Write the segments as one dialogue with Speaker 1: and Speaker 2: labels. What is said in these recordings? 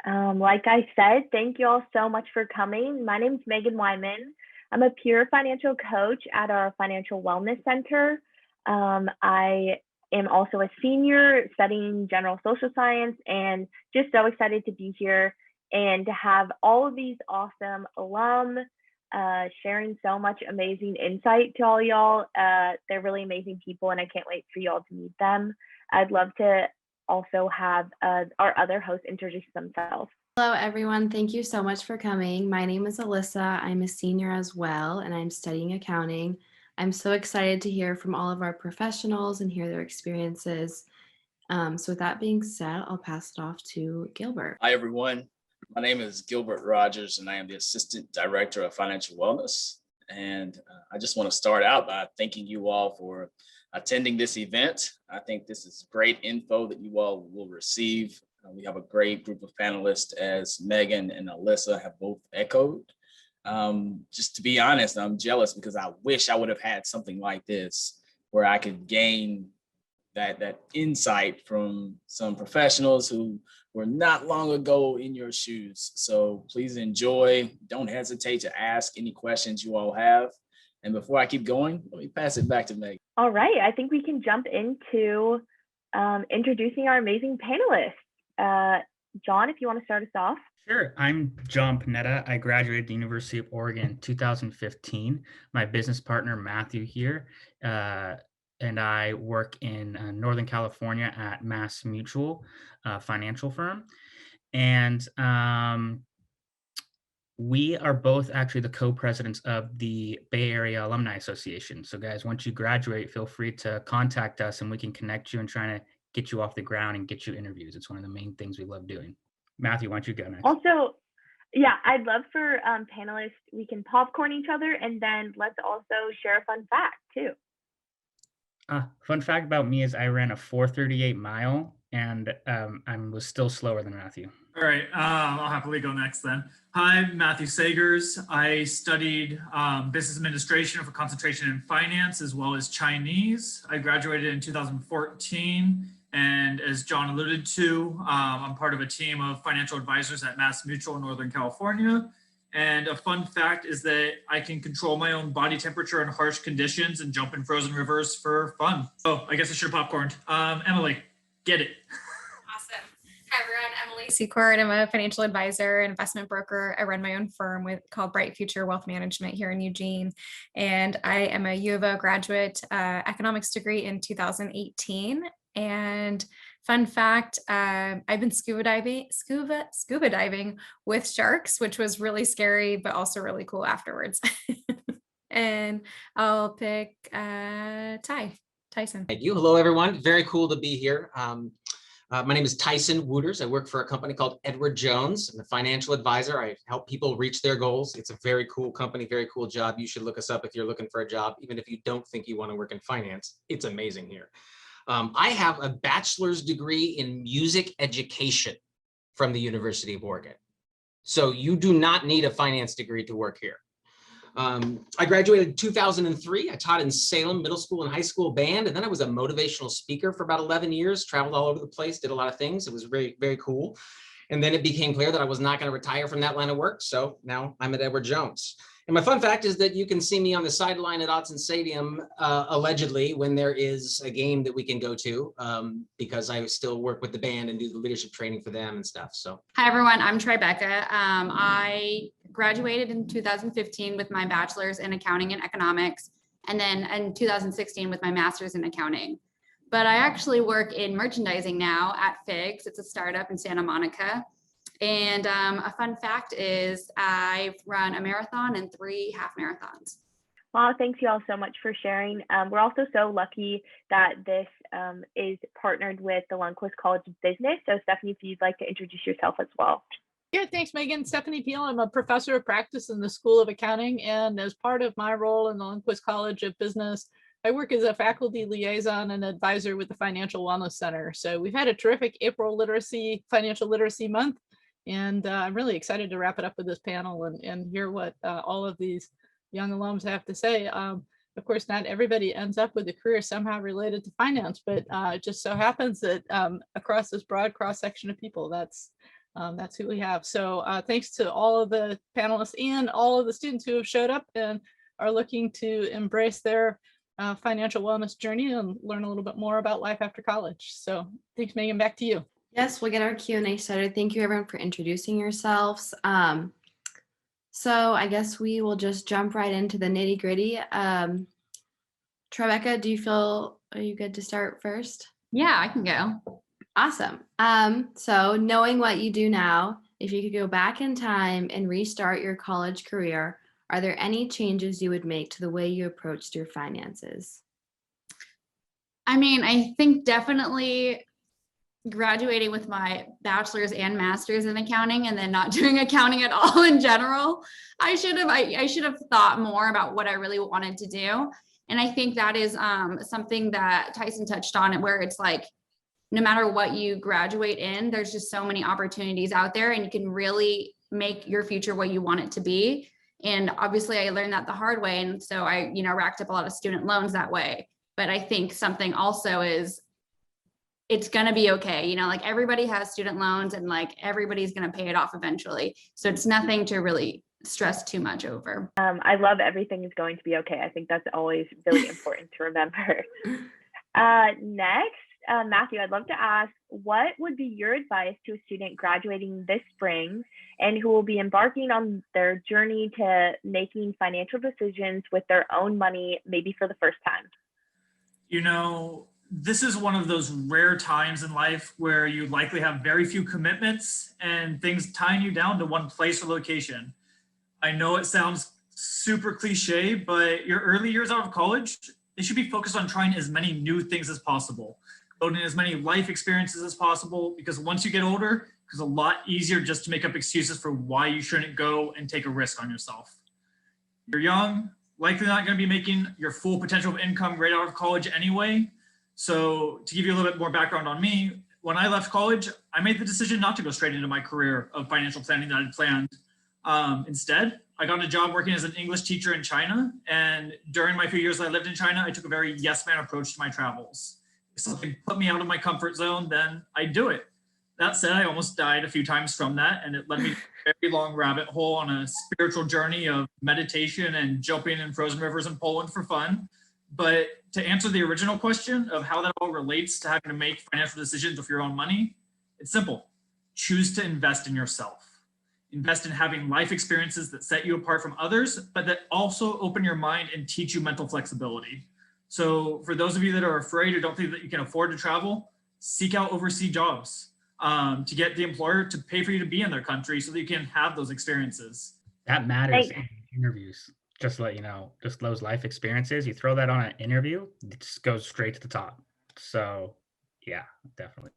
Speaker 1: Like I said, thank you all so much for coming. My name is Megan Wyman. I'm a peer financial coach at our Financial Wellness Center. I am also a senior studying general social science and just so excited to be here and to have all of these awesome alum sharing so much amazing insight to all y'all. They're really amazing people, and I can't wait for y'all to meet them. I'd love to also have our other hosts introduce themselves.
Speaker 2: Hello, everyone. Thank you so much for coming. My name is Alyssa. I'm a senior as well, and I'm studying accounting. I'm so excited to hear from all of our professionals and hear their experiences. So with that being said, I'll pass it off to Gilbert.
Speaker 3: Hi, everyone. My name is Gilbert Rogers, and I am the Assistant Director of Financial Wellness. And I just want to start out by thanking you all for attending this event. I think this is great info that you all will receive. We have a great group of panelists, as Megan and Alyssa have both echoed. Just to be honest, I'm jealous because I wish I would have had something like this where I could gain that insight from some professionals who were not long ago in your shoes. So please enjoy. Don't hesitate to ask any questions you all have. And before I keep going, let me pass it back to Megan.
Speaker 1: All right, I think we can jump into introducing our amazing panelists. John, if you want to start us off.
Speaker 4: Sure. I'm John Panetta. I graduated at the University of Oregon in 2015. My business partner, Matthew, here, and I work in Northern California at Mass Mutual financial firm. And we are both actually the co-presidents of the Bay Area Alumni Association. So guys, once you graduate, feel free to contact us and we can connect you and try to get you off the ground and get you interviews. It's one of the main things we love doing. Matthew, why don't you go next?
Speaker 1: Also, yeah, I'd love for panelists, we can popcorn each other and then let's also share a fun fact too.
Speaker 4: Fun fact about me is I ran a 4:38 mile and I was still slower than Matthew.
Speaker 5: All right, I'll happily go next then. Hi, Matthew Sagers. I studied business administration with a concentration in finance as well as Chinese. I graduated in 2014. And as John alluded to, I'm part of a team of financial advisors at Mass Mutual in Northern California. And a fun fact is that I can control my own body temperature in harsh conditions and jump in frozen rivers for fun. So I guess I should have popcorned. Emily, get it.
Speaker 6: Awesome. Hi, everyone. Emily Secord. I'm a financial advisor and investment broker. I run my own firm called Bright Future Wealth Management here in Eugene. And I am a U of O graduate, economics degree in 2018. And fun fact, I've been scuba diving with sharks, which was really scary, but also really cool afterwards. And I'll pick Tyson.
Speaker 7: Thank you. Hello, everyone. Very cool to be here. My name is Tyson Wooters. I work for a company called Edward Jones. I'm a financial advisor. I help people reach their goals. It's a very cool company, very cool job. You should look us up if you're looking for a job, even if you don't think you want to work in finance. It's amazing here. I have a bachelor's degree in music education from the University of Oregon. So you do not need a finance degree to work here. I graduated in 2003. I taught in Salem Middle School and High School band, and then I was a motivational speaker for about 11 years, traveled all over the place, did a lot of things. It was very, very cool. And then it became clear that I was not going to retire from that line of work. So now I'm at Edward Jones. And my fun fact is that you can see me on the sideline at Autzen Stadium, allegedly, when there is a game that we can go to, because I still work with the band and do the leadership training for them and stuff. So,
Speaker 8: hi, everyone. I'm Tribeca. I graduated in 2015 with my bachelor's in accounting and economics, and then in 2016 with my master's in accounting. But I actually work in merchandising now at Figs. It's a startup in Santa Monica. And a fun fact is I've run a marathon and 3 half marathons.
Speaker 1: Well, thanks you all so much for sharing. We're also so lucky that this is partnered with the Lundquist College of Business. So Stephanie, if you'd like to introduce yourself as well.
Speaker 9: Yeah, thanks, Megan. Stephanie Peel. I'm a professor of practice in the School of Accounting. And as part of my role in the Lundquist College of Business, I work as a faculty liaison and advisor with the Financial Wellness Center. So we've had a terrific April financial literacy month. And I'm really excited to wrap it up with this panel and hear what all of these young alums have to say. Of course, not everybody ends up with a career somehow related to finance, but it just so happens that across this broad cross section of people, that's That's who we have. So thanks to all of the panelists and all of the students who have showed up and are looking to embrace their financial wellness journey and learn a little bit more about life after college. So thanks, Megan, back to you.
Speaker 2: Yes, we'll get our Q&A started. Thank you everyone for introducing yourselves. So I guess we will just jump right into the nitty gritty. Tribeca, are you good to start first?
Speaker 8: Yeah, I can go.
Speaker 2: Awesome. So knowing what you do now, if you could go back in time and restart your college career, are there any changes you would make to the way you approached your finances?
Speaker 8: I mean, I think definitely graduating with my bachelor's and master's in accounting and then not doing accounting at all in general. I should have thought more about what I really wanted to do. And I think that is something that Tyson touched on, where it's like, no matter what you graduate in, there's just so many opportunities out there and you can really make your future what you want it to be. And obviously I learned that the hard way. And so I, racked up a lot of student loans that way. But I think something also is, it's going to be okay. Like everybody has student loans and like everybody's going to pay it off eventually. So it's nothing to really stress too much over.
Speaker 1: I love everything is going to be okay. I think that's always really important to remember. Next, Matthew, I'd love to ask, what would be your advice to a student graduating this spring and who will be embarking on their journey to making financial decisions with their own money, maybe for the first time?
Speaker 5: This is one of those rare times in life where you likely have very few commitments and things tying you down to one place or location. I know it sounds super cliche, but your early years out of college, they should be focused on trying as many new things as possible, building as many life experiences as possible, because once you get older, it's a lot easier just to make up excuses for why you shouldn't go and take a risk on yourself. You're young, likely not going to be making your full potential of income right out of college anyway. So to give you a little bit more background on me, when I left college, I made the decision not to go straight into my career of financial planning that I'd planned. Instead, I got a job working as an English teacher in China. And during my few years that I lived in China, I took a very yes man approach to my travels. If something put me out of my comfort zone, then I'd do it. That said, I almost died a few times from that, and it led me to a very long rabbit hole on a spiritual journey of meditation and jumping in frozen rivers in Poland for fun. But to answer the original question of how that all relates to having to make financial decisions with your own money, it's simple. Choose to invest in yourself. Invest in having life experiences that set you apart from others, but that also open your mind and teach you mental flexibility. So for those of you that are afraid or don't think that you can afford to travel, seek out overseas jobs to get the employer to pay for you to be in their country so that you can have those experiences.
Speaker 4: That matters in interviews. Just to let you know, just those life experiences, you throw that on an interview, it just goes straight to the top. So yeah, definitely.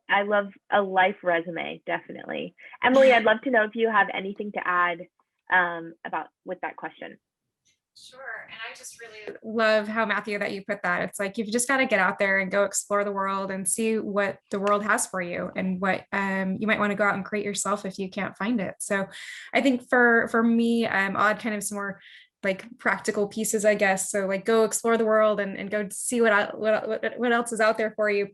Speaker 1: I love a life resume, definitely. Emily, I'd love to know if you have anything to add with that question.
Speaker 6: Sure. And I just really love how, Matthew, that you put that. It's like, you've just got to get out there and go explore the world and see what the world has for you and what you might want to go out and create yourself if you can't find it. So I think for me, I'll add kind of some more like practical pieces, I guess. So like go explore the world and go see what else is out there for you.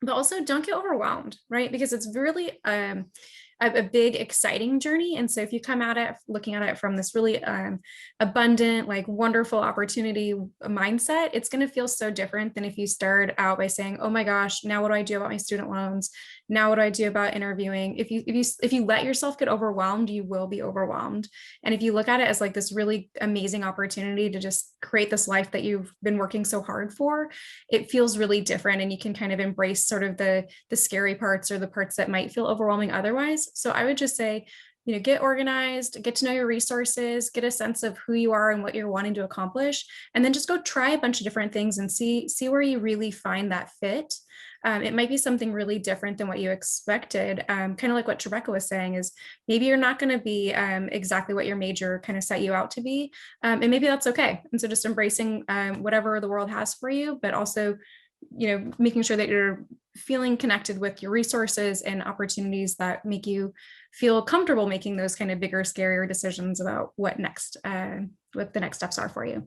Speaker 6: But also don't get overwhelmed, right? Because it's really a big, exciting journey. And so if you come at it, looking at it from this really abundant, like wonderful opportunity mindset, it's going to feel so different than if you start out by saying, oh my gosh, now what do I do about my student loans? Now what do I do about interviewing? If you let yourself get overwhelmed, you will be overwhelmed. And if you look at it as like this really amazing opportunity to just create this life that you've been working so hard for, it feels really different. And you can kind of embrace sort of the scary parts or the parts that might feel overwhelming otherwise. So I would just say, get organized, get to know your resources, get a sense of who you are and what you're wanting to accomplish, and then just go try a bunch of different things and see where you really find that fit. It might be something really different than what you expected. Kind of like what Tribeca was saying is maybe you're not going to be exactly what your major kind of set you out to be. And maybe that's okay. And so just embracing whatever the world has for you, but also making sure that you're feeling connected with your resources and opportunities that make you feel comfortable making those kind of bigger, scarier decisions about what the next steps are for you.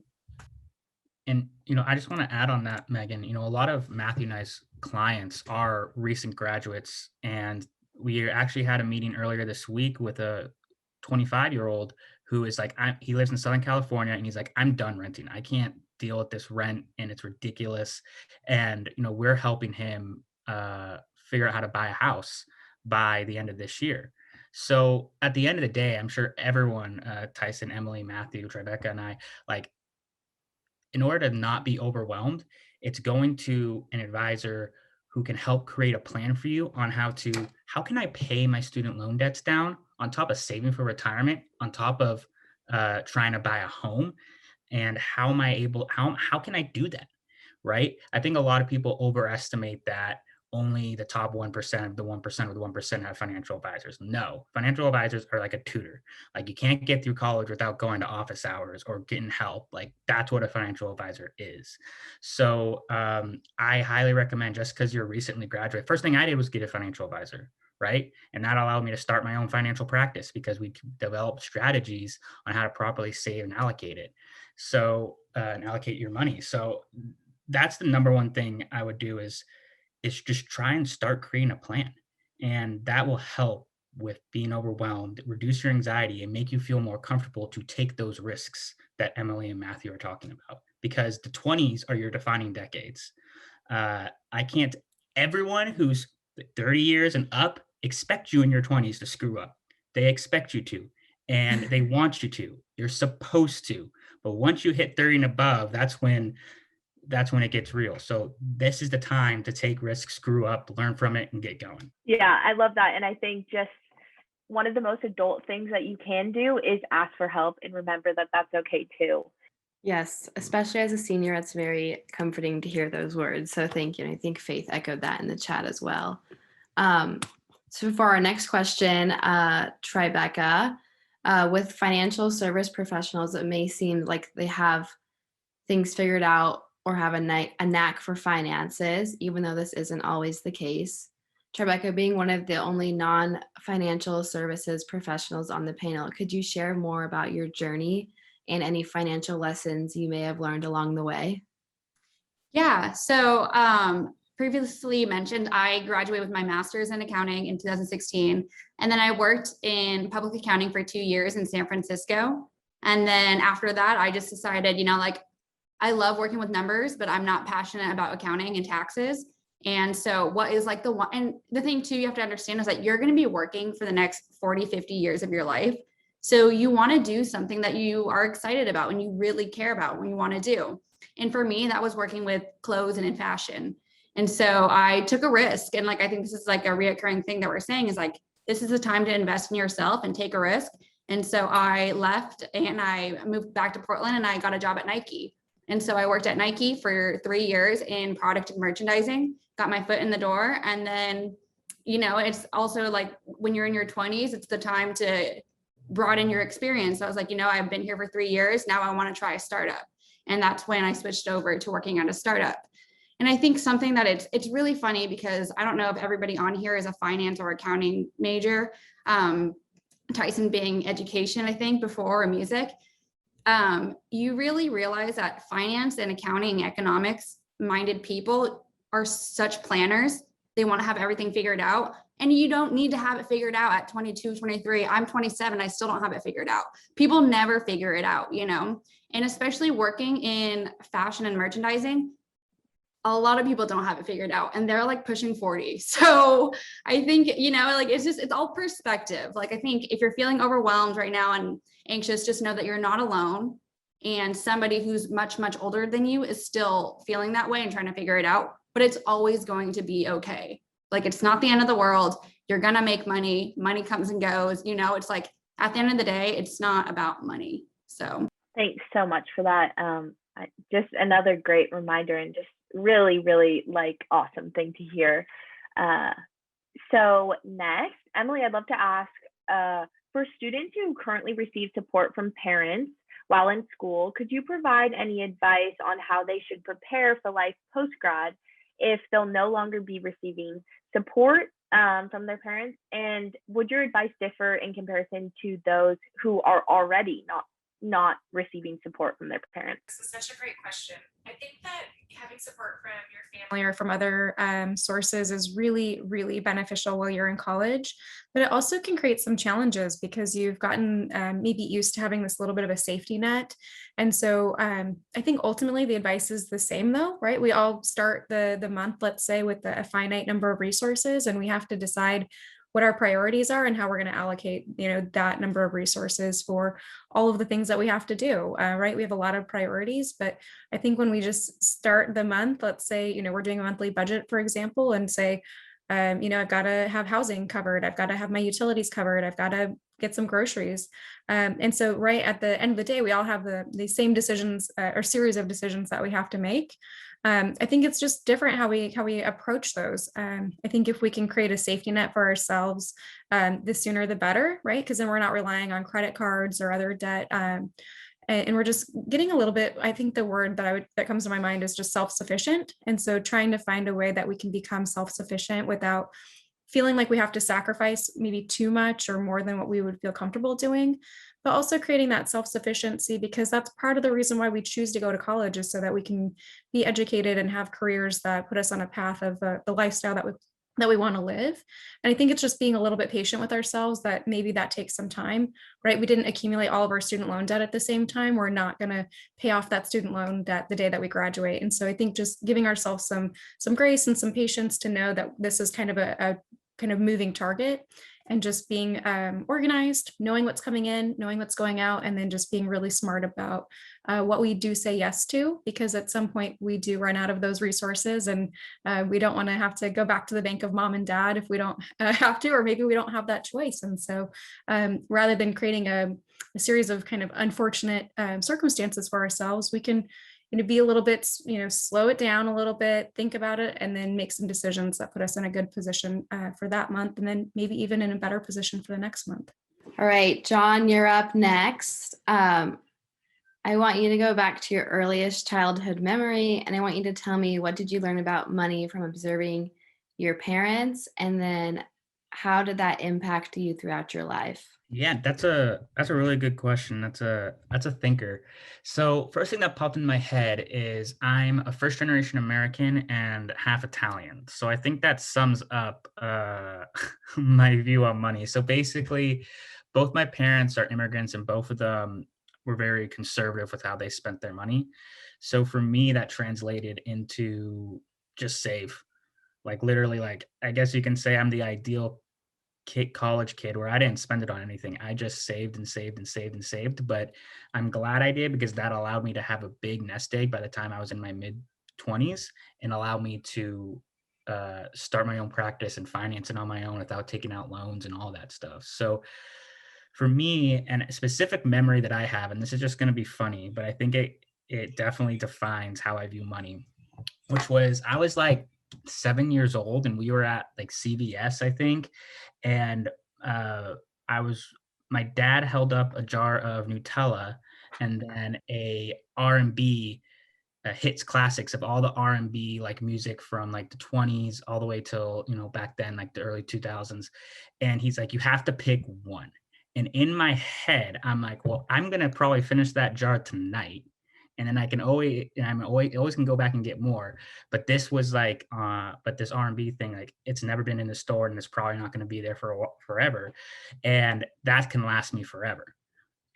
Speaker 4: And, I just want to add on that, Megan, a lot of Matthew and I's clients are recent graduates, and we actually had a meeting earlier this week with a 25-year-old who is like, he lives in Southern California, and he's like, I'm done renting. I can't deal with this rent, and it's ridiculous. And, we're helping him figure out how to buy a house by the end of this year. So at the end of the day, I'm sure everyone, Tyson, Emily, Matthew, Tribeca, and I, like, in order to not be overwhelmed, it's going to an advisor who can help create a plan for you on how can I pay my student loan debts down on top of saving for retirement, on top of trying to buy a home, and how can I do that? Right? I think a lot of people overestimate that only the top 1% of the 1% of the 1% have financial advisors. No, financial advisors are like a tutor. Like, you can't get through college without going to office hours or getting help. Like, that's what a financial advisor is. So I highly recommend, just because you're recently graduated, first thing I did was get a financial advisor, right? And that allowed me to start my own financial practice because we developed strategies on how to properly save and allocate it. So and allocate your money. So that's the number one thing I would do is just try and start creating a plan. And that will help with being overwhelmed, reduce your anxiety, and make you feel more comfortable to take those risks that Emily and Matthew are talking about. Because the 20s are your defining decades. Everyone who's 30 years and up expect you in your 20s to screw up. They expect you to, and they want you to. You're supposed to. But once you hit 30 and above, that's when it gets real. So this is the time to take risks, screw up, learn from it, and get going.
Speaker 1: Yeah, I love that. And I think just one of the most adult things that you can do is ask for help, and remember that that's okay too.
Speaker 2: Yes, especially as a senior, it's very comforting to hear those words. So thank you. And I think Faith echoed that in the chat as well. So for our next question, Tribeca, with financial service professionals, it may seem like they have things figured out or have a knack for finances, even though this isn't always the case. Tribeca, being one of the only non-financial services professionals on the panel, could you share more about your journey and any financial lessons you may have learned along the way?
Speaker 8: Yeah, so previously mentioned, I graduated with my master's in accounting in 2016. And then I worked in public accounting for 2 years in San Francisco. And then after that, I just decided, I love working with numbers, but I'm not passionate about accounting and taxes. And so what is like and the thing too, you have to understand is that you're going to be working for the next 40, 50 years of your life. So you want to do something that you are excited about and you really care about when you want to do. And for me, that was working with clothes and in fashion. And so I took a risk. And I think this is like a reoccurring thing that we're saying is like, this is the time to invest in yourself and take a risk. And so I left and I moved back to Portland and I got a job at Nike. And so I worked at Nike for 3 years in product and merchandising, got my foot in the door. And then, it's also like when you're in your 20s, it's the time to broaden your experience. So I was like, I've been here for 3 years. Now I want to try a startup. And that's when I switched over to working at a startup. And I think something that it's really funny because I don't know if everybody on here is a finance or accounting major. Tyson being education, I think, before or music. You really realize that finance and accounting, economics minded people are such planners. They want to have everything figured out. And you don't need to have it figured out at 22, 23. I'm 27. I still don't have it figured out. People never figure it out, and especially working in fashion and merchandising, a lot of people don't have it figured out and they're like pushing 40. So I think, it's all perspective. I think if you're feeling overwhelmed right now and anxious, just know that you're not alone. And somebody who's much, much older than you is still feeling that way and trying to figure it out, but it's always going to be okay. It's not the end of the world. You're going to make money. Money comes and goes. It's like at the end of the day, it's not about money. So
Speaker 1: thanks so much for that. Just another great reminder and just really, really awesome thing to hear. So next, Emily, I'd love to ask, for students who currently receive support from parents while in school, could you provide any advice on how they should prepare for life post-grad if they'll no longer be receiving support from their parents? And would your advice differ in comparison to those who are already not receiving support from their parents?
Speaker 10: This is such a great question. I think that
Speaker 6: having support from your family or from other sources is really, really beneficial while you're in college. But it also can create some challenges because you've gotten maybe used to having this little bit of a safety net. And so I think ultimately the advice is the same though, right? We all start the month, let's say, with a finite number of resources, and we have to decide what our priorities are and how we're going to allocate, that number of resources for all of the things that we have to do, right? We have a lot of priorities, but I think when we just start the month, let's say, we're doing a monthly budget, for example, and say, I've got to have housing covered. I've got to have my utilities covered. I've got to get some groceries. And so right at the end of the day, we all have the same decisions or series of decisions that we have to make. I think it's just different how we approach those. I think if we can create a safety net for ourselves, the sooner the better, right? Because then we're not relying on credit cards or other debt. And we're just getting a little bit, I think the word that comes to my mind is just self-sufficient. And so trying to find a way that we can become self-sufficient without feeling like we have to sacrifice maybe too much or more than what we would feel comfortable doing, but also creating that self-sufficiency, because that's part of the reason why we choose to go to college, is so that we can be educated and have careers that put us on a path of the lifestyle that we want to live. And I think it's just being a little bit patient with ourselves, that maybe that takes some time, right? We didn't accumulate all of our student loan debt at the same time. We're not going to pay off that student loan debt the day that we graduate. And so I think just giving ourselves some grace and some patience to know that this is kind of a kind of moving target, and just being organized, knowing what's coming in, knowing what's going out, and then just being really smart about what we do say yes to, because at some point we do run out of those resources, and we don't want to have to go back to the bank of mom and dad if we don't have to, or maybe we don't have that choice. And so rather than creating a series of kind of unfortunate circumstances for ourselves, we can be a little bit, slow it down a little bit, think about it, and then make some decisions that put us in a good position for that month, and then maybe even in a better position for the next month.
Speaker 2: All right, John, you're up next. I want you to go back to your earliest childhood memory, and I want you to tell me, what did you learn about money from observing your parents, and then how did that impact you throughout your life?
Speaker 4: Yeah, that's a really good question. That's a thinker. So first thing that popped in my head is I'm a first generation American and half Italian. So I think that sums up my view on money. So basically, both my parents are immigrants, and both of them were very conservative with how they spent their money. So for me, that translated into just save. Like literally, like I guess you can say I'm the ideal college kid where I didn't spend it on anything. I just saved and saved and saved and saved. But I'm glad I did, because that allowed me to have a big nest egg by the time I was in my mid 20s, and allowed me to start my own practice and finance it on my own without taking out loans and all that stuff. So for me, and a specific memory that I have, and this is just going to be funny, but I think it definitely defines how I view money, which was I was like 7 years old, and we were at like CVS, I think. And my dad held up a jar of Nutella and then a R&B hits classics of all the R&B like music from like the 20s all the way till, back then, like the early 2000s. And he's like, you have to pick one. And in my head, I'm like, well, I'm going to probably finish that jar tonight. And then I'm always can go back and get more. But this was like, but this R&B thing, like it's never been in the store, and it's probably not going to be there for forever. And that can last me forever.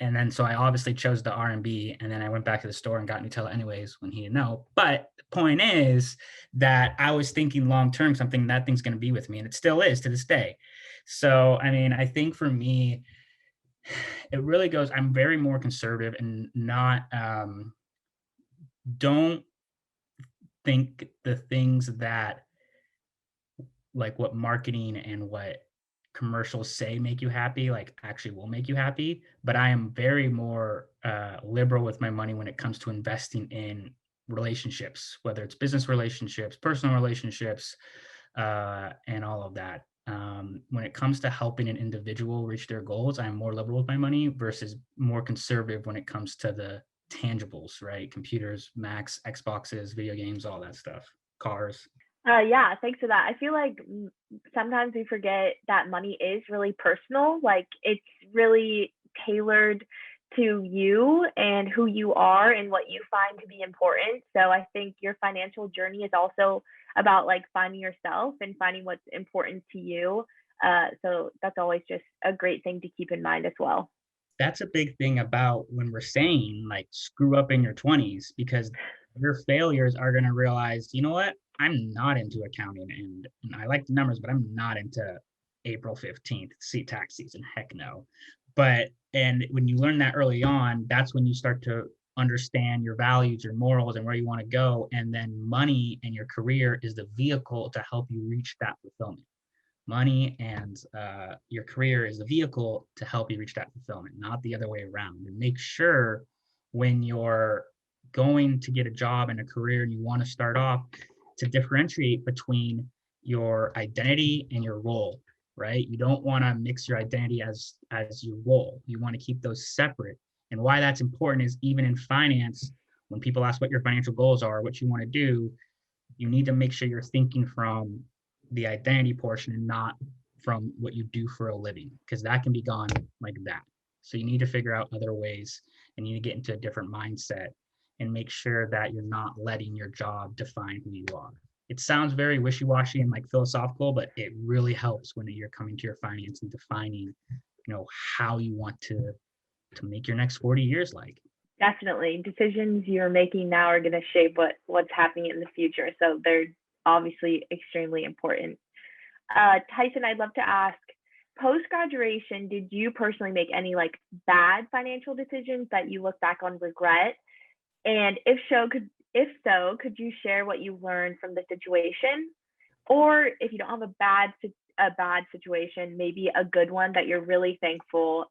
Speaker 4: And then, so I obviously chose the R&B, and then I went back to the store and got Nutella anyways when he didn't know. But the point is that I was thinking long-term, something that thing's going to be with me, and it still is to this day. So, I mean, I think for me, it really goes, I'm very more conservative and not, don't think the things that like what marketing and what commercials say make you happy, like actually will make you happy. But I am very more liberal with my money when it comes to investing in relationships, whether it's business relationships, personal relationships, and all of that. When it comes to helping an individual reach their goals, I'm more liberal with my money versus more conservative when it comes to the tangibles, right? Computers, Macs, Xboxes, video games, all that stuff, cars.
Speaker 1: Yeah, thanks for that. I feel like sometimes we forget that money is really personal. Like it's really tailored to you and who you are and what you find to be important. So I think your financial journey is also about like finding yourself and finding what's important to you. So that's always just a great thing to keep in mind as well.
Speaker 4: That's a big thing about when we're saying like screw up in your 20s, because your failures are going to realize, you know what, I'm not into accounting and I like the numbers, but I'm not into April 15th, tax season. Heck no. And when you learn that early on, that's when you start to understand your values, your morals, and where you want to go. And then money and your career is the vehicle to help you reach that fulfillment. Money and your career is the vehicle to help you reach that fulfillment, not the other way around. And make sure when you're going to get a job and a career and you want to start off, to differentiate between your identity and your role, right? You don't want to mix your identity as your role. You want to keep those separate. And why that's important is even in finance, when people ask what your financial goals are, what you want to do, you need to make sure you're thinking from the identity portion and not from what you do for a living, because that can be gone like that. So you need to figure out other ways and you need to get into a different mindset and make sure that you're not letting your job define who you are. It sounds very wishy-washy and like philosophical, but it really helps when you're coming to your finance and defining, how you want to make your next 40 years like.
Speaker 1: Definitely. Decisions you're making now are going to shape what's happening in the future. So they're obviously extremely important. Tyson, I'd love to ask, post-graduation, did you personally make any like bad financial decisions that you look back on regret? And if so, could you share what you learned from the situation? Or if you don't have a bad situation, maybe a good one that you're really thankful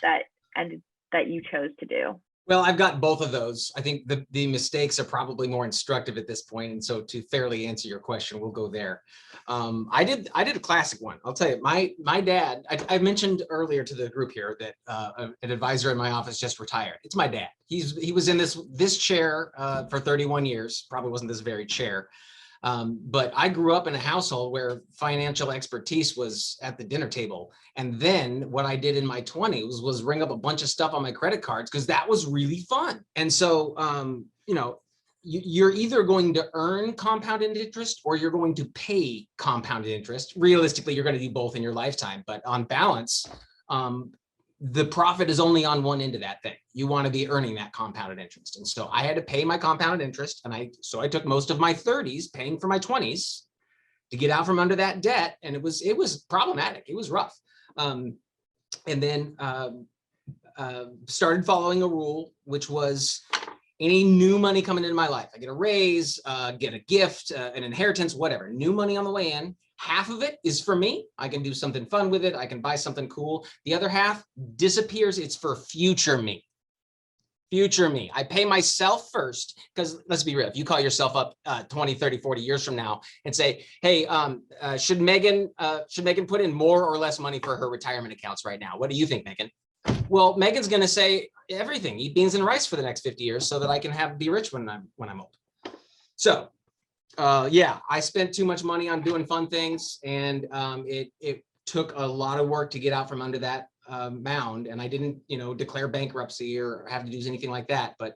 Speaker 1: that you chose to do?
Speaker 7: Well, I've got both of those. I think the mistakes are probably more instructive at this point. And so to fairly answer your question, we'll go there. I did a classic one. I'll tell you, my dad, I mentioned earlier to the group here that an advisor in my office just retired. It's my dad. He was in this chair for 31 years, probably wasn't this very chair. But I grew up in a household where financial expertise was at the dinner table. And then what I did in my 20s was ring up a bunch of stuff on my credit cards because that was really fun. And so, you're either going to earn compounded interest or you're going to pay compounded interest. Realistically, you're going to do both in your lifetime. But on balance, the profit is only on one end of that thing. You want to be earning that compounded interest. And so I had to pay my compounded interest. And I took most of my 30s paying for my 20s to get out from under that debt. And it was problematic. It was rough. And then started following a rule, which was any new money coming into my life, I get a raise, get a gift, an inheritance, whatever, new money on the way in. Half of it is for me. I can do something fun with it. I can buy something cool. The other half disappears. It's for future me. Future me. I pay myself first because let's be real. If you call yourself up 20, 30, 40 years from now and say, hey, should Megan put in more or less money for her retirement accounts right now? What do you think, Megan? Well, Megan's going to say everything. Eat beans and rice for the next 50 years so that I can be rich when I'm old. So yeah, I spent too much money on doing fun things, and it took a lot of work to get out from under that mound. And I didn't, declare bankruptcy or have to do anything like that. But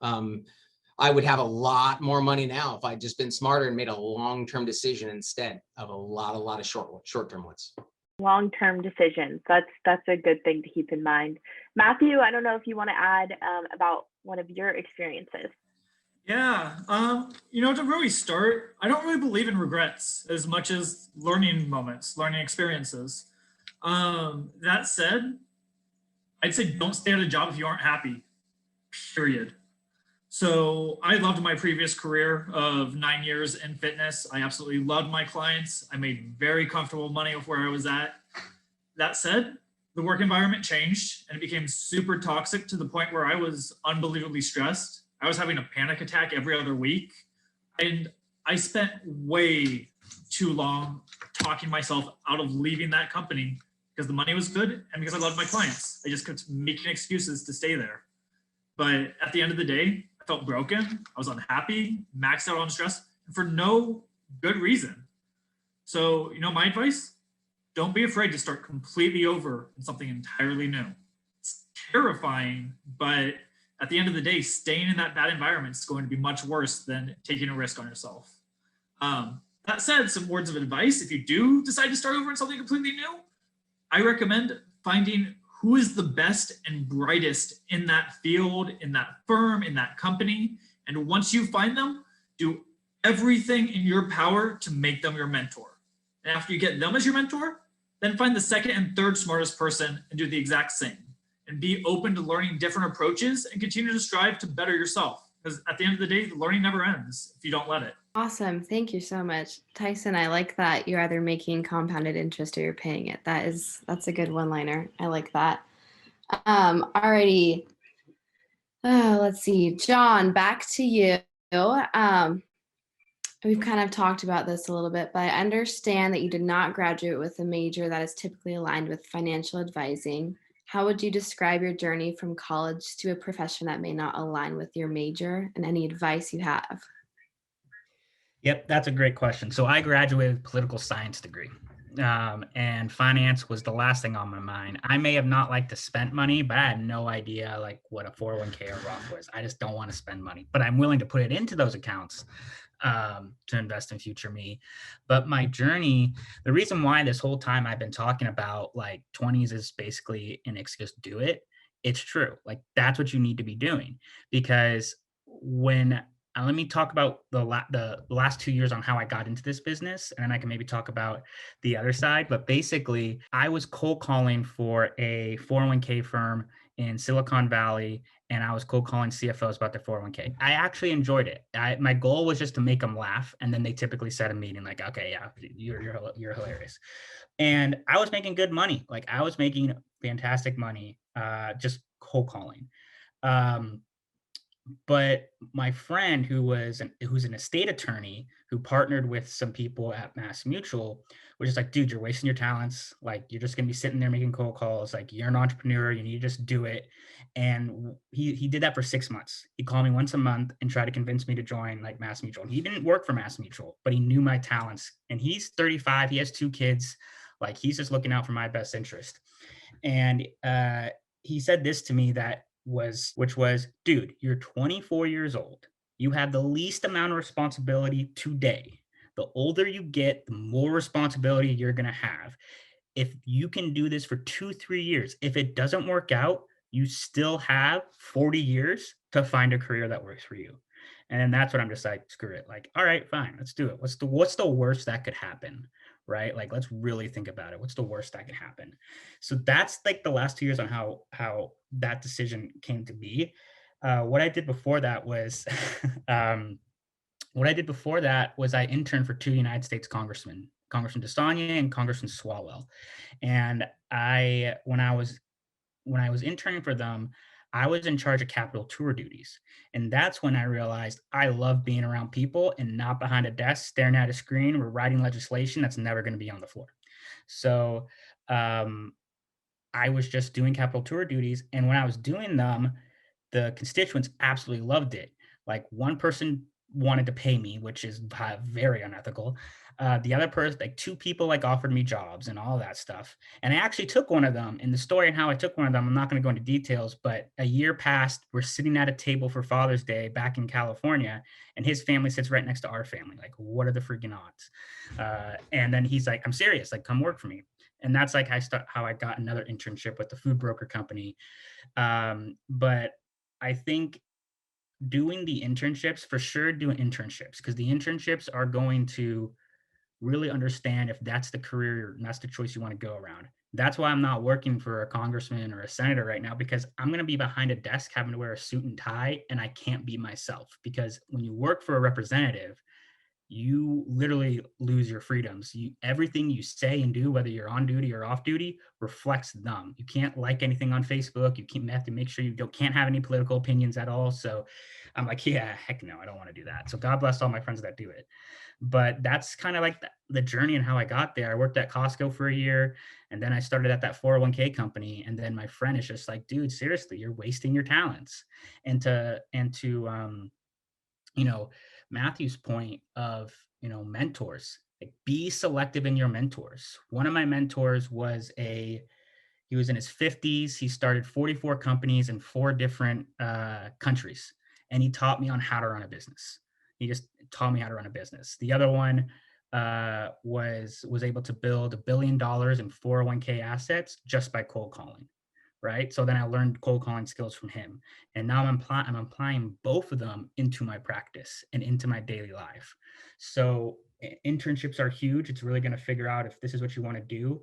Speaker 7: I would have a lot more money now if I'd just been smarter and made a long-term decision instead of a lot of short-term ones.
Speaker 1: Long-term decisions. That's a good thing to keep in mind. Matthew, I don't know if you want to add about one of your experiences.
Speaker 5: Yeah, to really start, I don't really believe in regrets as much as learning moments, learning experiences. That said, I'd say don't stay at a job if you aren't happy, period. So I loved my previous career of 9 years in fitness. I absolutely loved my clients. I made very comfortable money with where I was at. That said, the work environment changed and it became super toxic to the point where I was unbelievably stressed. I was having a panic attack every other week. And I spent way too long talking myself out of leaving that company because the money was good and because I loved my clients. I just kept making excuses to stay there. But at the end of the day, I felt broken. I was unhappy, maxed out on stress for no good reason. So, my advice, don't be afraid to start completely over in something entirely new. It's terrifying, but at the end of the day, staying in that bad environment is going to be much worse than taking a risk on yourself. That said, some words of advice: if you do decide to start over in something completely new, I recommend finding who is the best and brightest in that field, in that firm, in that company. And once you find them, do everything in your power to make them your mentor. And after you get them as your mentor, then find the second and third smartest person and do the exact same. And be open to learning different approaches and continue to strive to better yourself. Because at the end of the day, the learning never ends if you don't let it.
Speaker 2: Awesome. Thank you so much. Tyson, I like that you're either making compounded interest or you're paying it. That's a good one-liner. I like that. Alrighty. Let's see. John, back to you. We've kind of talked about this a little bit, but I understand that you did not graduate with a major that is typically aligned with financial advising. How would you describe your journey from college to a profession that may not align with your major, and any advice you have?
Speaker 4: Yep, that's a great question. So I graduated with a political science degree, and finance was the last thing on my mind. I may have not liked to spend money, but I had no idea like what a 401k or Roth was. I just don't want to spend money, but I'm willing to put it into those accounts to invest in future me. But my journey, the reason why this whole time I've been talking about like 20s is basically an excuse to do it. It's true. Like that's what you need to be doing, because when let me talk about the last 2 years on how I got into this business, and then I can maybe talk about the other side. But basically, I was cold calling for a 401k firm in Silicon Valley, and I was cold calling CFOs about their 401k. I actually enjoyed it. My goal was just to make them laugh, and then they typically set a meeting like, "Okay, yeah, you're hilarious," and I was making good money. Like I was making fantastic money, just cold calling. But my friend who's an estate attorney who partnered with some people at Mass Mutual was just like, dude, you're wasting your talents. Like you're just gonna be sitting there making cold calls. Like you're an entrepreneur, you need to just do it. And he did that for 6 months. He called me once a month and tried to convince me to join like Mass Mutual. And he didn't work for Mass Mutual, but he knew my talents. And he's 35, he has 2 kids. Like he's just looking out for my best interest. And he said this to me which was, dude, you're 24 years old. You have the least amount of responsibility today. The older you get, the more responsibility you're going to have. If you can do this for 2-3 years, if it doesn't work out, you still have 40 years to find a career that works for you. And that's what I'm just like, screw it. Like, all right, fine, let's do it. What's the worst that could happen? Right? Like, let's really think about it. What's the worst that can happen? So that's like the last 2 years on how that decision came to be. What I did before that was, I interned for 2 United States congressmen, Congressman DeSanya and Congressman Swalwell. And when I was interning for them, I was in charge of Capitol tour duties. And that's when I realized I love being around people and not behind a desk staring at a screen or writing legislation that's never going to be on the floor. So I was just doing Capitol tour duties. And when I was doing them, the constituents absolutely loved it. Like one person wanted to pay me, which is very unethical. The other person, like 2 people like offered me jobs and all that stuff. And I actually took one of them. And the story and how I took one of them, I'm not going to go into details, but a year passed, we're sitting at a table for Father's Day back in California, and his family sits right next to our family. Like, what are the freaking odds? And then he's like, I'm serious, like come work for me. And that's like how I got another internship with the food broker company. But I think doing the internships, for sure doing internships, because the internships are going to really understand if that's the career and that's the choice you want to go around. That's why I'm not working for a congressman or a senator right now, because I'm going to be behind a desk having to wear a suit and tie, and I can't be myself. Because when you work for a representative, you literally lose your freedoms. Everything you say and do, whether you're on duty or off duty, reflects them. You can't like anything on Facebook. You have to make sure you can't have any political opinions at all. So I'm like, yeah, heck no, I don't want to do that. So God bless all my friends that do it. But that's kind of like the journey and how I got there. I worked at Costco for a year, and then I started at that 401k company. And then my friend is just like, dude, seriously, you're wasting your talents. And to Matthew's point of, mentors, like be selective in your mentors. One of my mentors was He was in his 50s. He started 44 companies in 4 different countries. And he taught me on how to run a business. He just taught me how to run a business. The other one was able to build $1 billion in 401k assets just by cold calling, right? So then I learned cold calling skills from him. And now I'm applying both of them into my practice and into my daily life. So internships are huge. It's really going to figure out if this is what you want to do.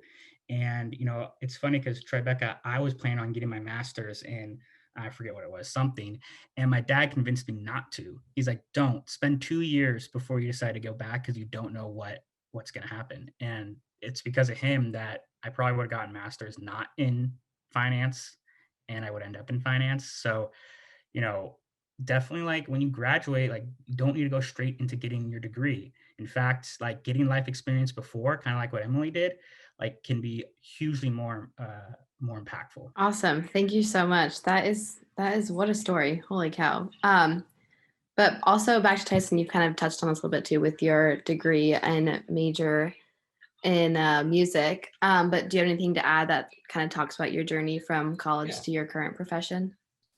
Speaker 4: And, you know, it's funny because Tribeca, I was planning on getting my master's in, I forget what it was, something. And my dad convinced me not to. He's like, don't spend 2 years before you decide to go back because you don't know what's going to happen. And it's because of him that I probably would have gotten master's not in finance and I would end up in finance. So, you know, definitely like when you graduate, like you don't need to go straight into getting your degree. In fact, like getting life experience before, kind of like what Emily did, like can be hugely more impactful.
Speaker 2: Awesome. Thank you so much. That is what a story. Holy cow. But also back to Tyson, you've kind of touched on this a little bit too with your degree and major in music. But do you have anything to add that kind of talks about your journey from college to your current profession?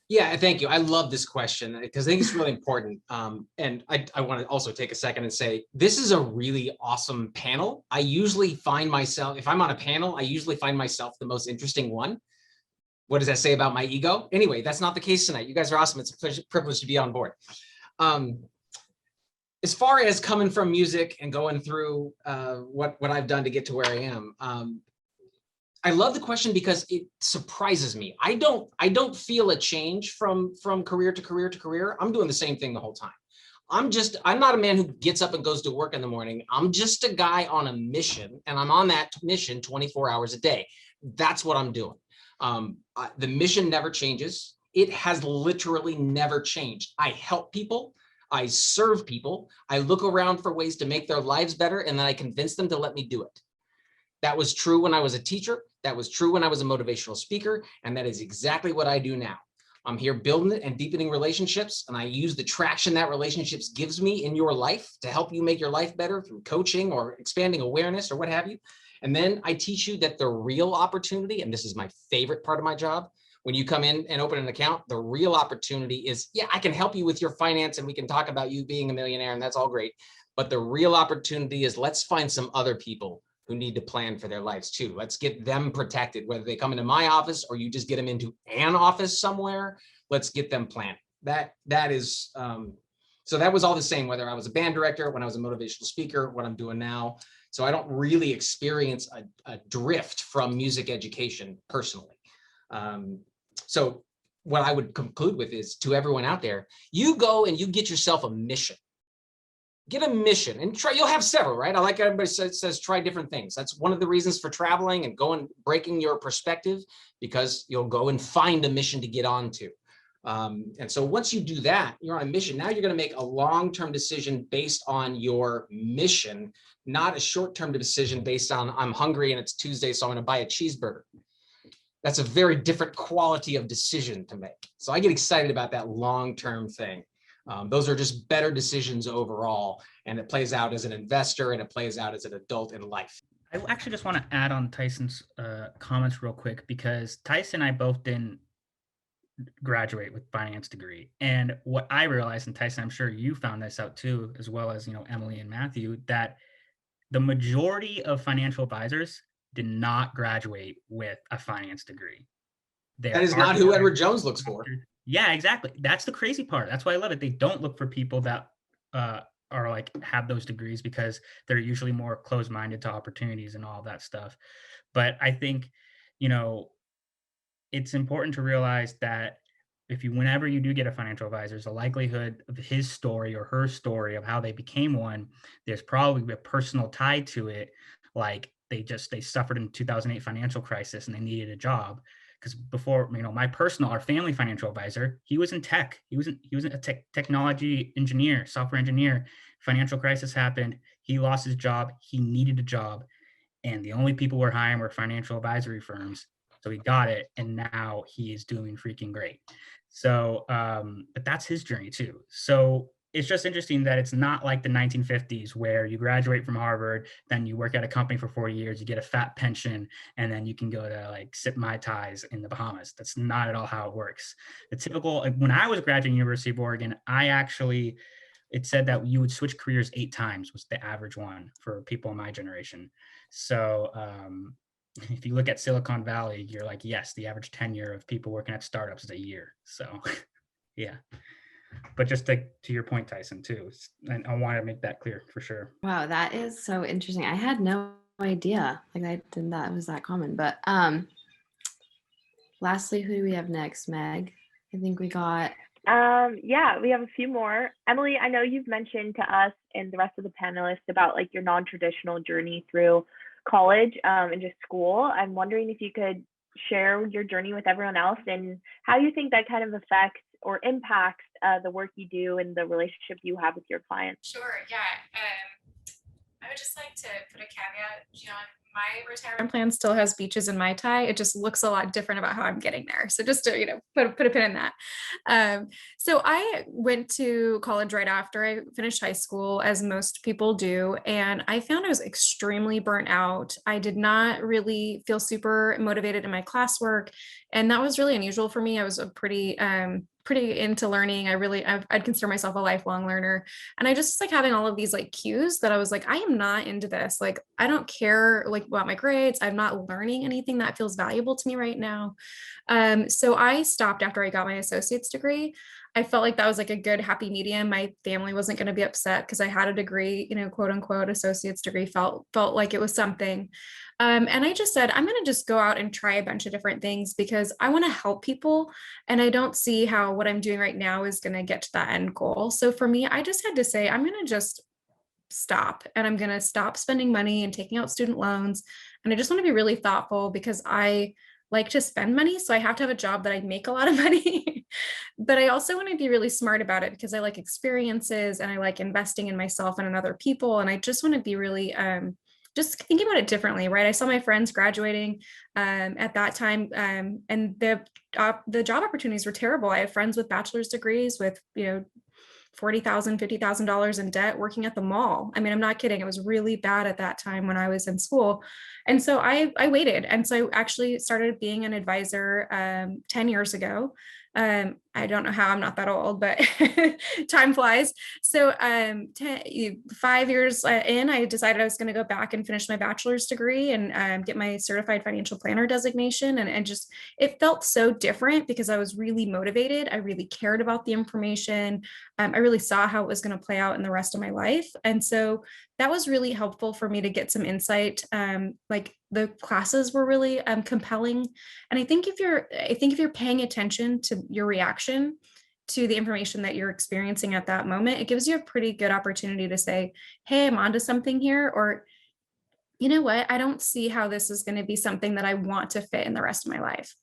Speaker 7: Yeah, thank you. I love this question because I think it's really important. And I want to also take a second and say, this is a really awesome panel. I usually find myself, if I'm on a panel, I usually find myself the most interesting one. What does that say about my ego? Anyway, that's not the case tonight. You guys are awesome. It's a privilege to be on board. As far as coming from music and going through what I've done to get to where I am, I love the question because it surprises me. I don't feel a change from career to career to career. I'm doing the same thing the whole time. I'm not a man who gets up and goes to work in the morning. I'm just a guy on a mission, and I'm on that mission 24 hours a day. That's what I'm doing. The mission never changes. It has literally never changed. I help people. I serve people. I look around for ways to make their lives better, and then I convince them to let me do it. That was true when I was a teacher. That was true when I was a motivational speaker. And that is exactly what I do now. I'm here building and deepening relationships. And I use the traction that relationships gives me in your life to help you make your life better through coaching or expanding awareness or what have you. And then I teach you that the real opportunity, and this is my favorite part of my job, when you come in and open an account, the real opportunity is, yeah, I can help you with your finance and we can talk about you being a millionaire and that's all great. But the real opportunity is let's find some other people who need to plan for their lives too. Let's get them protected, whether they come into my office or you just get them into an office somewhere. Let's get them planned. That is, so that was all the same, whether I was a band director, when I was a motivational speaker, what I'm doing now. So I don't really experience a drift from music education personally. So what I would conclude with is to everyone out there, you go and you get yourself a mission. Get a mission and try, you'll have several, right? I like everybody says try different things. That's one of the reasons for traveling and going, breaking your perspective, because you'll go and find a mission to get onto. And so once you do that, you're on a mission. Now you're going to make a long-term decision based on your mission, not a short-term decision based on I'm hungry and it's Tuesday, so I'm going to buy a cheeseburger. That's a very different quality of decision to make. So I get excited about that long-term thing. Those are just better decisions overall, and it plays out as an investor and it plays out as an adult in life.
Speaker 4: I actually just want to add on Tyson's comments real quick, because Tyson and I both didn't graduate with finance degree. And what I realized, and Tyson, I'm sure you found this out too, as well as, you know, Emily and Matthew, that the majority of financial advisors did not graduate with a finance degree.
Speaker 7: That is not who Edward Jones looks for.
Speaker 4: Yeah, exactly. That's the crazy part. That's why I love it. They don't look for people that are like have those degrees, because they're usually more closed-minded to opportunities and all that stuff. But I think, you know, it's important to realize that whenever you do get a financial advisor, the likelihood of his story or her story of how they became one, there's probably a personal tie to it. Like they suffered in 2008 financial crisis and they needed a job. Because before, you know, our family financial advisor, he was in tech. He was a technology engineer, software engineer. Financial crisis happened. He lost his job. He needed a job. And the only people we're hiring were financial advisory firms. So he got it. And now he is doing freaking great. So, but that's his journey too. So it's just interesting that it's not like the 1950s where you graduate from Harvard, then you work at a company for 4 years, you get a fat pension, and then you can go to like sip Mai Tais in the Bahamas. That's not at all how it works. The typical, like, when I was graduating University of Oregon, it said that you would switch careers 8 times was the average one for people in my generation. So if you look at Silicon Valley, you're like, yes, the average tenure of people working at startups is a year. So yeah. But just to your point, Tyson, too, and I want to make that clear for sure.
Speaker 2: Wow, that is so interesting. I had no idea. Like, I didn't that was that common. But lastly, who do we have next, Meg? I think we got.
Speaker 1: Yeah, we have a few more. Emily, I know you've mentioned to us and the rest of the panelists about like your non-traditional journey through college and just school. I'm wondering if you could share your journey with everyone else and how you think that kind of affects or impacts the work you do and the relationship you have with your clients.
Speaker 6: Sure, yeah. I would just like to put a caveat, my retirement plan still has beaches in Mai Tai. It just looks a lot different about how I'm getting there. So just to, put a pin in that. So I went to college right after I finished high school, as most people do. And I found I was extremely burnt out. I did not really feel super motivated in my classwork. And that was really unusual for me. I was a pretty into learning. I'd consider myself a lifelong learner. And I just like having all of these like cues that I was like, I am not into this. Like, I don't care like about my grades. I'm not learning anything that feels valuable to me right now. So I stopped after I got my associate's degree. I felt like that was like a good happy medium. My family wasn't going to be upset because I had a degree, quote unquote, associate's degree, felt like it was something. And I just said, I'm going to just go out and try a bunch of different things because I want to help people. And I don't see how what I'm doing right now is going to get to that end goal. So for me, I just had to say, I'm going to just stop, and I'm going to stop spending money and taking out student loans. And I just want to be really thoughtful because I like to spend money. So I have to have a job that I make a lot of money, but I also want to be really smart about it because I like experiences and I like investing in myself and in other people. And I just want to be really, just thinking about it differently, right? I saw my friends graduating at that time, and the job opportunities were terrible. I have friends with bachelor's degrees with, $40,000, $50,000 in debt working at the mall. I mean, I'm not kidding. It was really bad at that time when I was in school. And so I waited. And so I actually started being an advisor 10 years ago. I don't know how, I'm not that old, but time flies. So 5 years in, I decided I was going to go back and finish my bachelor's degree and get my certified financial planner designation. And just, it felt so different because I was really motivated. I really cared about the information. I really saw how it was going to play out in the rest of my life. And so that was really helpful for me to get some insight. Like the classes were really compelling. And I think if you're paying attention to your reaction to the information that you're experiencing at that moment, it gives you a pretty good opportunity to say, hey, I'm onto something here, or you know what, I don't see how this is going to be something that I want to fit in the rest of my life.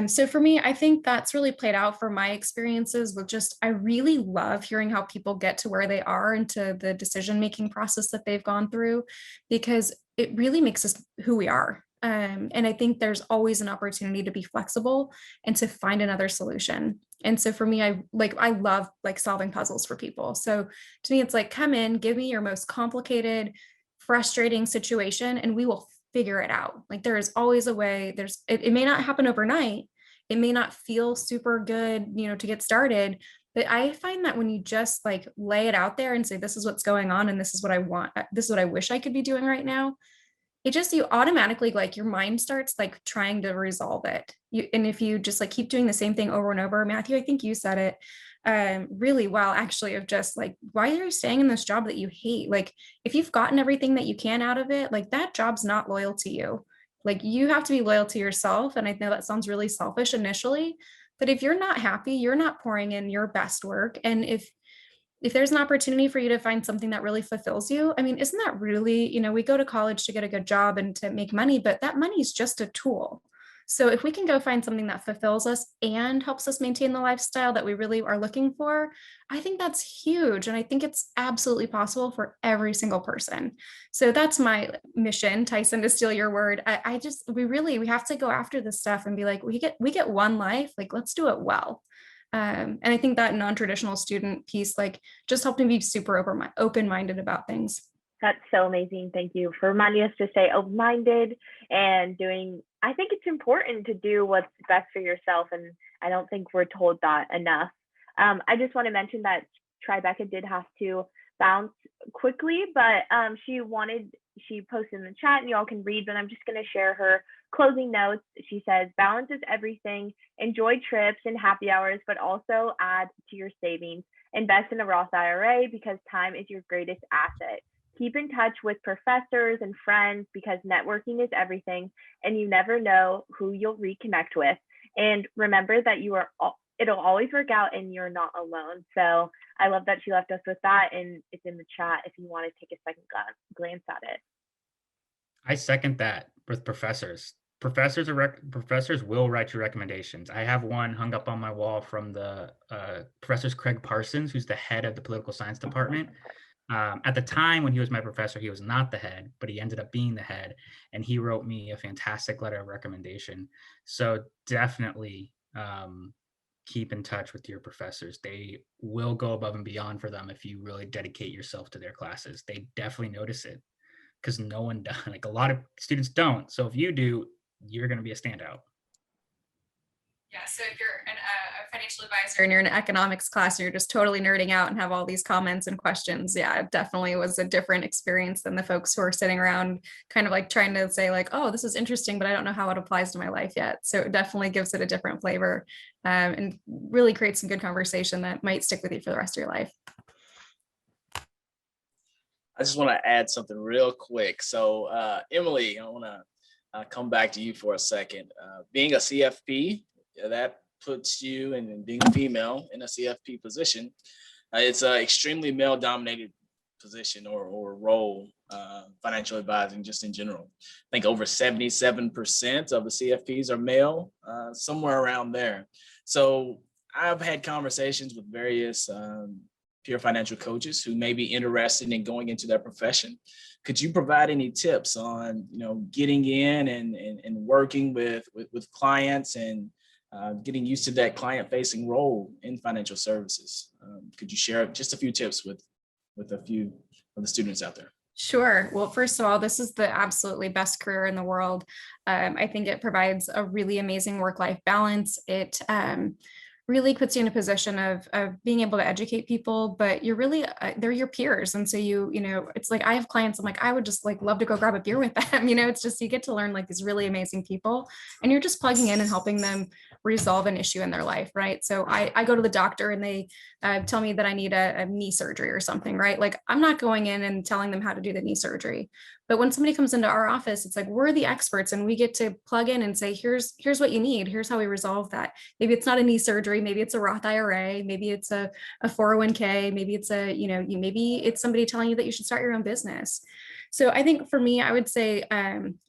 Speaker 6: So for me, I think that's really played out for my experiences with just, I really love hearing how people get to where they are and to the decision-making process that they've gone through, because it really makes us who we are. And I think there's always an opportunity to be flexible and to find another solution. And so for me, I love like solving puzzles for people. So to me, it's like, come in, give me your most complicated, frustrating situation, and we will figure it out. Like there is always a way. It may not happen overnight. It may not feel super good, to get started. But I find that when you just like lay it out there and say, this is what's going on and this is what I want, this is what I wish I could be doing right now, you automatically, like your mind starts like trying to resolve it. And if you just like keep doing the same thing over and over, Matthew, I think you said it really well, actually, of just like, why are you staying in this job that you hate? Like if you've gotten everything that you can out of it, like that job's not loyal to you. Like you have to be loyal to yourself. And I know that sounds really selfish initially, but if you're not happy, you're not pouring in your best work. And if there's an opportunity for you to find something that really fulfills you, I mean, isn't that really, we go to college to get a good job and to make money, but that money is just a tool. So if we can go find something that fulfills us and helps us maintain the lifestyle that we really are looking for, I think that's huge. And I think it's absolutely possible for every single person. So that's my mission, Tyson, to steal your word. We have to go after this stuff and be like, we get one life, like, let's do it well. And I think that non-traditional student piece, like, just helped me be super open-minded about things.
Speaker 1: That's so amazing. Thank you for reminding us to stay open-minded and doing, I think it's important to do what's best for yourself. And I don't think we're told that enough. I just want to mention that Tribeca did have to bounce quickly, but she posted in the chat and y'all can read, but I'm just going to share her closing notes. She says, balance is everything. Enjoy trips and happy hours, but also add to your savings. Invest in a Roth IRA because time is your greatest asset. Keep in touch with professors and friends because networking is everything and you never know who you'll reconnect with. And remember that it'll always work out and you're not alone. So I love that she left us with that, and it's in the chat if you want to take a second glance at it.
Speaker 4: I second that with professors. Professors will write you recommendations. I have one hung up on my wall from the Professor Craig Parsons, who's the head of the political science department. At the time when he was my professor, he was not the head, but he ended up being the head, and he wrote me a fantastic letter of recommendation. So definitely keep in touch with your professors. They will go above and beyond for them if you really dedicate yourself to their classes. They definitely notice it because no one does. Like, a lot of students don't. So if you do, you're going to be a standout.
Speaker 6: Yeah, so if you're a financial advisor and you're in an economics class and you're just totally nerding out and have all these comments and questions, yeah, it definitely was a different experience than the folks who are sitting around kind of like trying to say like, oh, this is interesting, but I don't know how it applies to my life yet. So it definitely gives it a different flavor and really creates some good conversation that might stick with you for the rest of your life.
Speaker 3: I just want to add something real quick. So Emily, I want to come back to you for a second. Being a CFP, that puts you, and being a female in a CFP position, it's an extremely male-dominated position or role, financial advising just in general. I think over 77% of the CFPs are male, somewhere around there. So I've had conversations with various peer financial coaches who may be interested in going into that profession. Could you provide any tips on, getting in and working with clients and getting used to that client-facing role in financial services? Could you share just a few tips with a few of the students out there?
Speaker 6: Sure. Well, first of all, this is the absolutely best career in the world. I think it provides a really amazing work-life balance. It really puts you in a position of being able to educate people, but you're really, they're your peers. And so it's like, I have clients, I'm like, I would just like love to go grab a beer with them. It's just, you get to learn like these really amazing people and you're just plugging in and helping them resolve an issue in their life. Right. So I go to the doctor and they tell me that I need a knee surgery or something, right? Like, I'm not going in and telling them how to do the knee surgery. But when somebody comes into our office, it's like, we're the experts and we get to plug in and say, here's what you need. Here's how we resolve that. Maybe it's not a knee surgery. Maybe it's a Roth IRA. Maybe it's a 401k. Maybe it's maybe it's somebody telling you that you should start your own business. So I think for me, I would say,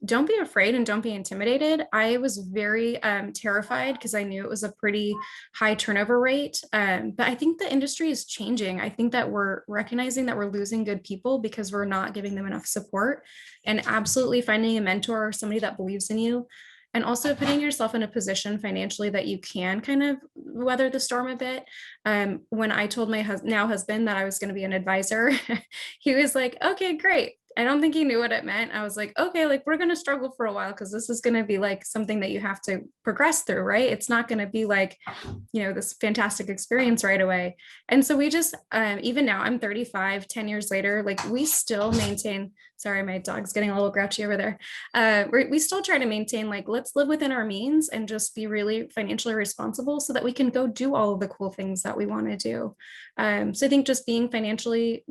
Speaker 6: don't be afraid and don't be intimidated. I was very terrified because I knew it was a pretty high turnover rate. But I think the industry is changing. I think that we're recognizing that we're losing good people because we're not giving them enough support, and absolutely finding a mentor or somebody that believes in you. And also putting yourself in a position financially that you can kind of weather the storm a bit. When I told my now husband that I was going to be an advisor, he was like, okay, great. I don't think he knew what it meant. I was like, okay, like, we're going to struggle for a while because this is going to be like something that you have to progress through, right? It's not going to be like, this fantastic experience right away. And so we just, even now I'm 35, 10 years later, like, we still maintain, sorry, my dog's getting a little grouchy over there. We still try to maintain, like, let's live within our means and just be really financially responsible so that we can go do all of the cool things that we want to do. So I think just being financially,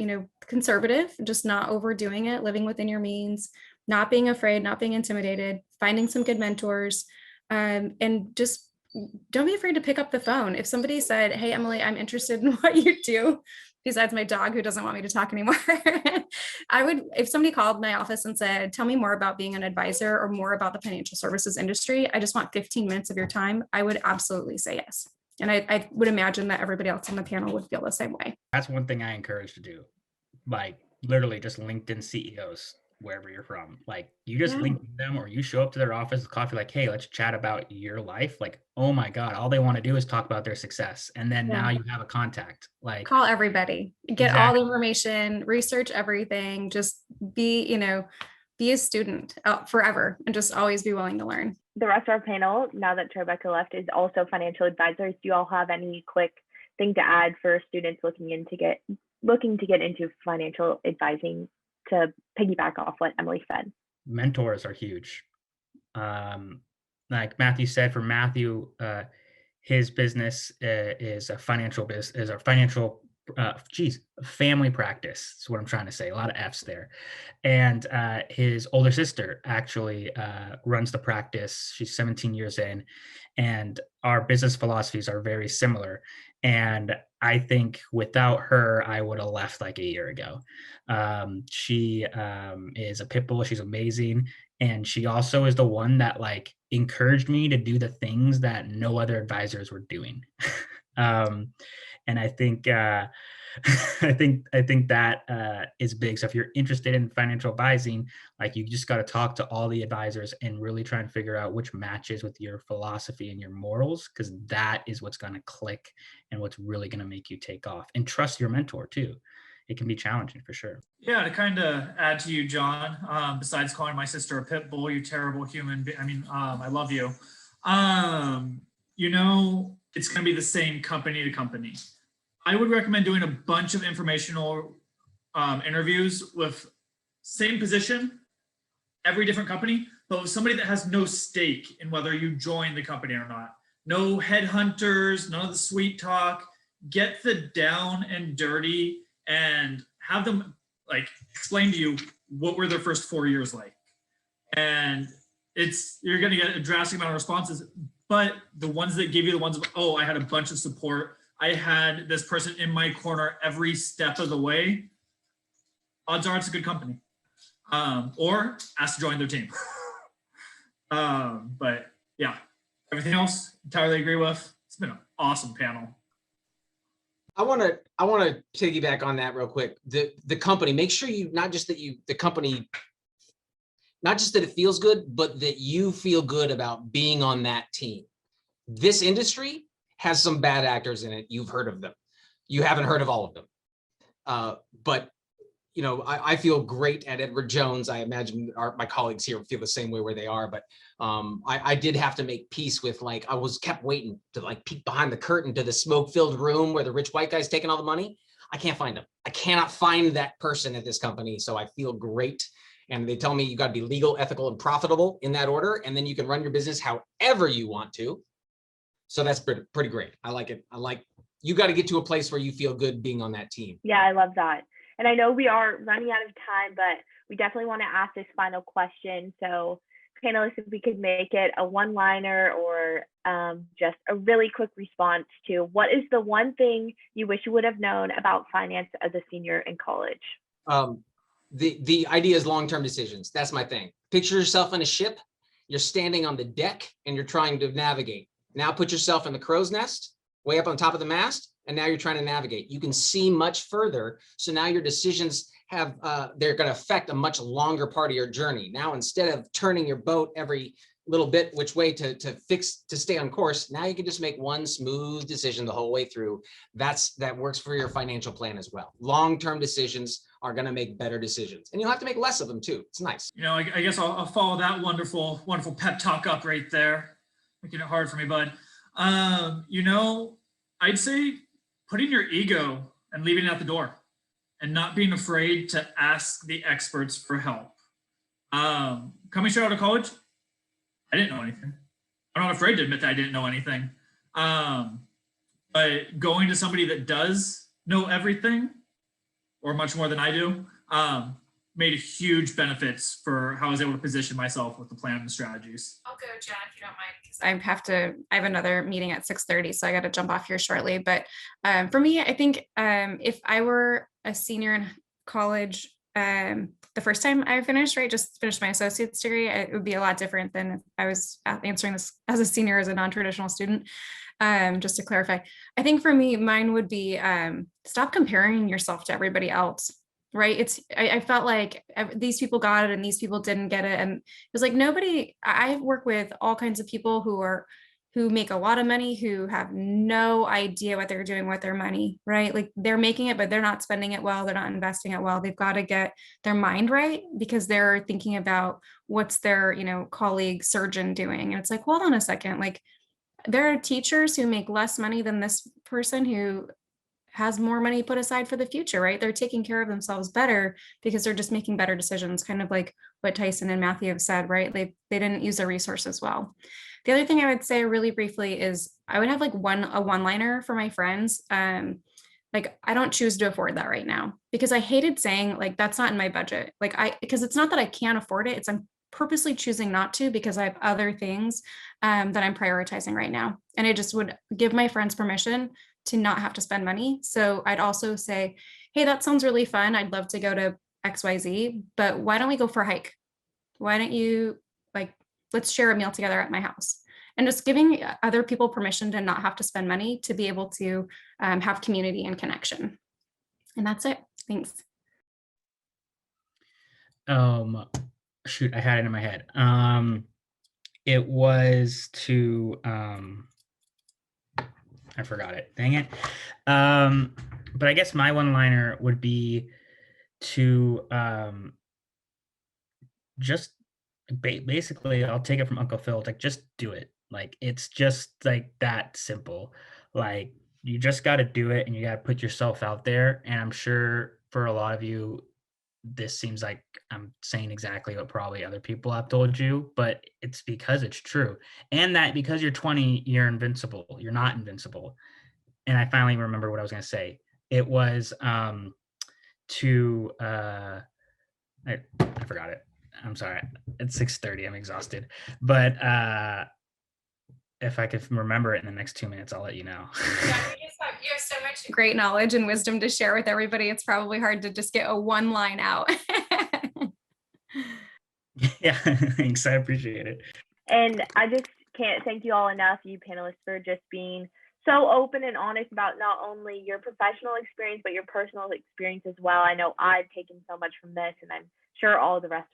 Speaker 6: conservative, just not overdoing it, living within your means, not being afraid, not being intimidated, finding some good mentors, and just don't be afraid to pick up the phone. If somebody said, hey, Emily, I'm interested in what you do, besides my dog who doesn't want me to talk anymore, if somebody called my office and said, tell me more about being an advisor or more about the financial services industry, I just want 15 minutes of your time, I would absolutely say yes. And I would imagine that everybody else on the panel would feel the same way.
Speaker 4: That's one thing I encourage to do. Like, literally just LinkedIn CEOs. wherever you're from. Like you just
Speaker 1: Yeah.
Speaker 4: link with them or you show up to their office with coffee, like, hey, let's chat about your life. Like, oh my God, all they want to do is talk about their success. And then now
Speaker 6: Yeah.
Speaker 4: you have a contact. Like,
Speaker 6: Call everybody, get all
Speaker 4: exactly.
Speaker 6: the information, research everything, just be a student forever and just always be willing to learn.
Speaker 1: The rest of our panel, now that Rebecca left, is also financial advisors. Do you all have any quick thing to add for students looking to get into financial advising, to piggyback off what Emily said?
Speaker 4: Mentors are huge. Like Matthew said, for Matthew, his business is a financial family practice. That's what I'm trying to say. A lot of F's there. And his older sister actually runs the practice. She's 17 years in, and our business philosophies are very similar. And I think without her, I would have left like a year ago. She is a pit bull. She's amazing. And she also is the one that like encouraged me to do the things that no other advisors were doing. And I think I think that is big. So if you're interested in financial advising, like you just got to talk to all the advisors and really try and figure out which matches with your philosophy and your morals, because that is what's going to click and what's really going to make you take off. And trust your mentor too. It can be challenging for sure.
Speaker 5: Yeah, to kind of add to you, John, besides calling my sister a pit bull, you terrible human. I love you. It's going to be the same company to company. I would recommend doing a bunch of informational interviews with same position, every different company, but with somebody that has no stake in whether you join the company or not. No headhunters, none of the sweet talk. Get the down and dirty and have them like explain to you what were their first 4 years like. And you're going to get a drastic amount of responses, but the ones that give you the ones of, oh, I had a bunch of support, I had this person in my corner every step of the way, odds are it's a good company. Or ask to join their team. But yeah, everything else entirely agree with. It's been an awesome panel.
Speaker 7: I want to piggyback on that real quick. The company, make sure not just that it feels good, but that you feel good about being on that team. This industry has some bad actors in it. You've heard of them. You haven't heard of all of them. But I feel great at Edward Jones. I imagine my colleagues here feel the same way where they are, but I did have to make peace with, like, I was kept waiting to like peek behind the curtain to the smoke-filled room where the rich white guy's taking all the money. I can't find them. I cannot find that person at this company. So I feel great. And they tell me you got to be legal, ethical, and profitable in that order. And then you can run your business however you want to. So that's pretty great. I like it. You got to get to a place where you feel good being on that team.
Speaker 1: Yeah, I love that. And I know we are running out of time, but we definitely want to ask this final question. So panelists, if we could make it a one-liner or just a really quick response to what is the one thing you wish you would have known about finance as a senior in college?
Speaker 7: The idea is long-term decisions. That's my thing. Picture yourself in a ship. You're standing on the deck and you're trying to navigate. Now put yourself in the crow's nest, way up on top of the mast, and now you're trying to navigate. You can see much further. So now your decisions they're going to affect a much longer part of your journey. Now, instead of turning your boat every little bit which way to stay on course, now you can just make one smooth decision the whole way through. That works for your financial plan as well. Long-term decisions are going to make better decisions, and you'll have to make less of them too. It's nice.
Speaker 5: I guess I'll follow that wonderful pep talk up right there, making it hard for me, bud. I'd say putting your ego and leaving it at the door and not being afraid to ask the experts for help. Coming straight out of college, I didn't know anything. I'm not afraid to admit that I didn't know anything. But going to somebody that does know everything, or much more than I do, made huge benefits for how I was able to position myself with the plan and the strategies.
Speaker 6: I'll go, Jen, if you don't mind, because I have another meeting at 6:30, so I got to jump off here shortly. But for me, I think if I were a senior in college, the first time I just finished my associate's degree, it would be a lot different than if I was answering this as a senior, as a non-traditional student. Just to clarify, I think for me, mine would be stop comparing yourself to everybody else. right? I felt like these people got it and these people didn't get it. And it was like nobody, I work with all kinds of people who make a lot of money, who have no idea what they're doing with their money, right? Like they're making it, but they're not spending it well. They're not investing it well. They've got to get their mind right because they're thinking about what's their, colleague surgeon doing. And it's like, hold on a second. Like there are teachers who make less money than this person who has more money put aside for the future, right? They're taking care of themselves better because they're just making better decisions, kind of like what Tyson and Matthew have said, right? They didn't use their resources well. The other thing I would say really briefly is I would have like a one-liner for my friends. Like I don't choose to afford that right now because I hated saying like that's not in my budget. Because it's not that I can't afford it, it's I'm purposely choosing not to because I have other things that I'm prioritizing right now. And I just would give my friends permission to not have to spend money. So I'd also say, hey, that sounds really fun. I'd love to go to XYZ, but why don't we go for a hike? Why don't you let's share a meal together at my house? And just giving other people permission to not have to spend money to be able to have community and connection. And that's it. Thanks.
Speaker 4: Shoot, I had it in my head. It was to I forgot it. Dang it. But I guess my one-liner would be to just basically, I'll take it from Uncle Phil. It's like, just do it. Like, it's just like that simple. Like, you just got to do it and you got to put yourself out there. And I'm sure for a lot of you, this seems like I'm saying exactly what probably other people have told you, but it's because it's true. And that because you're 20, you're invincible. You're not invincible. And I finally remember what I was going to say. It was I forgot it. I'm sorry. It's 6:30. I'm exhausted. But if I could remember it in the next 2 minutes, I'll let you know.
Speaker 6: You have so much great knowledge and wisdom to share with everybody. It's probably hard to just get a one line out.
Speaker 4: Yeah, thanks. I appreciate it.
Speaker 1: And I just can't thank you all enough, you panelists, for just being so open and honest about not only your professional experience, but your personal experience as well. I know I've taken so much from this, and I'm sure all the rest